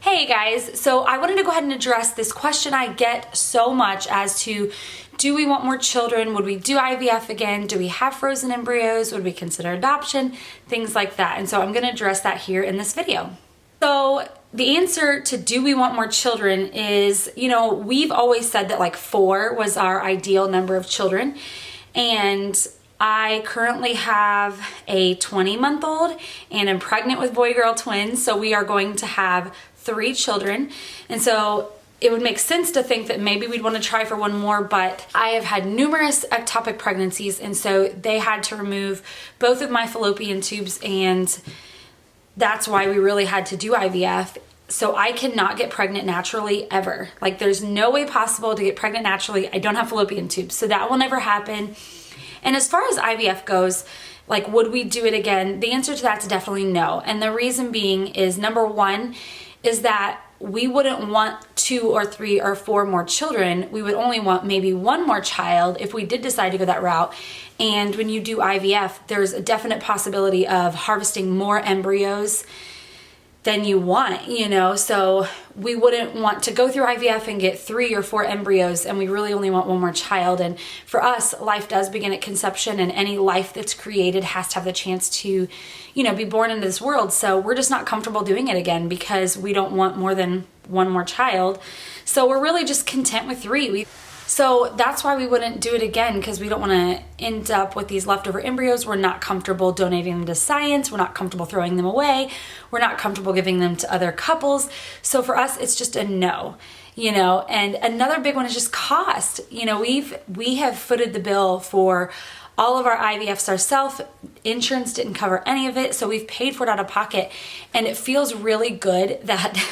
Hey guys, so I wanted to go ahead and address this question I get so much as to, do we want more children? Would we do IVF again? Do we have frozen embryos? Would we consider adoption? Things like that. And so I'm gonna address that here in this video. So the answer to do we want more children is, we've always said that like 4 was our ideal number of children. And I currently have a 20-month-old and I'm pregnant with boy-girl twins. So we are going to have 3 children. And so it would make sense to think that maybe we'd want to try for one more, but I have had numerous ectopic pregnancies. And so they had to remove both of my fallopian tubes, and that's why we really had to do IVF. So I cannot get pregnant naturally ever. Like there's no way possible to get pregnant naturally. I don't have fallopian tubes. So that will never happen. And as far as IVF goes, like would we do it again? The answer to that's definitely no. And the reason being is, number one, is that we wouldn't want 2 or 3 or 4 more children. We would only want maybe 1 more child if we did decide to go that route. And when you do IVF, there's a definite possibility of harvesting more embryos than you want, so we wouldn't want to go through IVF and get 3 or 4 embryos, and we really only want 1 more child. And for us, life does begin at conception, and any life that's created has to have the chance to, be born into this world. So we're just not comfortable doing it again because we don't want more than 1 more child. So we're really just content with 3. So that's why we wouldn't do it again, because we don't want to end up with these leftover embryos. We're not comfortable donating them to science. We're not comfortable throwing them away. We're not comfortable giving them to other couples. So for us, it's just a no, And another big one is just cost. We have footed the bill for all of our IVFs ourselves. Insurance didn't cover any of it, so we've paid for it out of pocket. And it feels really good that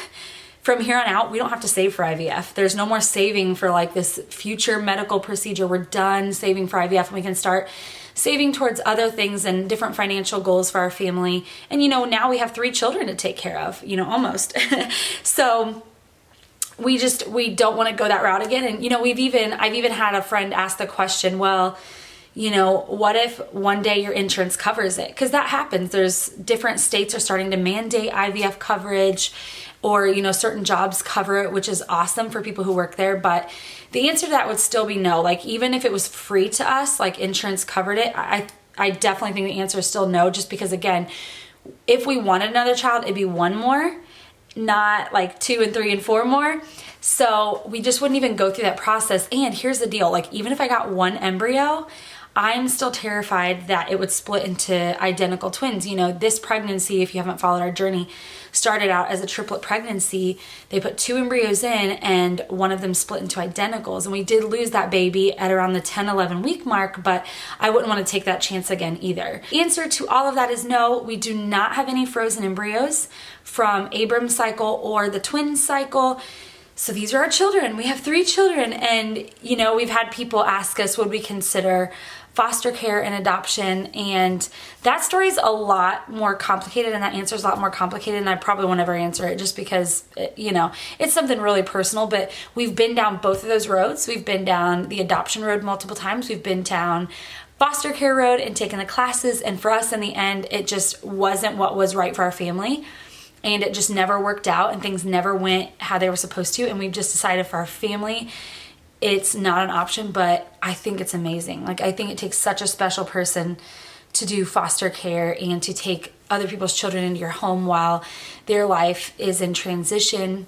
from here on out, we don't have to save for IVF. There's no more saving for like this future medical procedure. We're done saving for IVF, and we can start saving towards other things and different financial goals for our family. And now we have 3 children to take care of, almost. So we don't want to go that route again. And I've even had a friend ask the question, well, what if one day your insurance covers it? Because that happens. There's different states are starting to mandate IVF coverage, or certain jobs cover it, which is awesome for people who work there. But the answer to that would still be no. Like even if it was free to us, like insurance covered it, I definitely think the answer is still no, just because again, if we wanted another child, it'd be 1 more, not like 2 and 3 and 4 more. So we just wouldn't even go through that process. And here's the deal, like even if I got 1 embryo, I'm still terrified that it would split into identical twins. This pregnancy, if you haven't followed our journey, started out as a triplet pregnancy. They put 2 embryos in and one of them split into identicals. And we did lose that baby at around the 10, 11 week mark, but I wouldn't want to take that chance again either. The answer to all of that is no. We do not have any frozen embryos from Abram's cycle or the twin cycle. So these are our children. We have 3 children, and we've had people ask us, would we consider foster care and adoption? And that story is a lot more complicated, and that answer is a lot more complicated, and I probably won't ever answer it just because, it's something really personal. But we've been down both of those roads. We've been down the adoption road multiple times. We've been down foster care road and taken the classes, and for us in the end, it just wasn't what was right for our family. And it just never worked out, and things never went how they were supposed to. And we've just decided for our family, it's not an option, but I think it's amazing. Like I think it takes such a special person to do foster care and to take other people's children into your home while their life is in transition.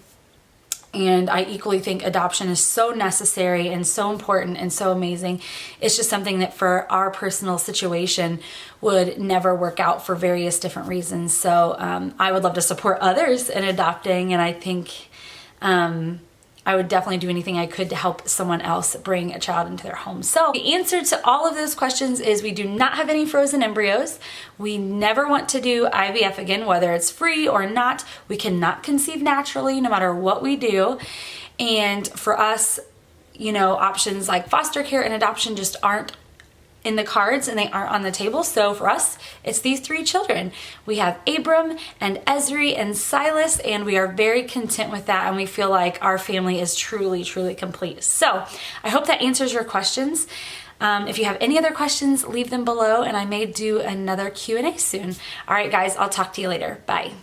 And I equally think adoption is so necessary and so important and so amazing. It's just something that for our personal situation would never work out for various different reasons. So I would love to support others in adopting, and I think I would definitely do anything I could to help someone else bring a child into their home. So the answer to all of those questions is we do not have any frozen embryos. We never want to do IVF again, whether it's free or not. We cannot conceive naturally no matter what we do. And for us, options like foster care and adoption just aren't in the cards, and they aren't on the table. So for us, it's these 3 children. We have Abram and Ezri and Silas, and we are very content with that, and we feel like our family is truly, truly complete. So I hope that answers your questions. If you have any other questions, leave them below, and I may do another Q&A soon. All right, guys, I'll talk to you later. Bye.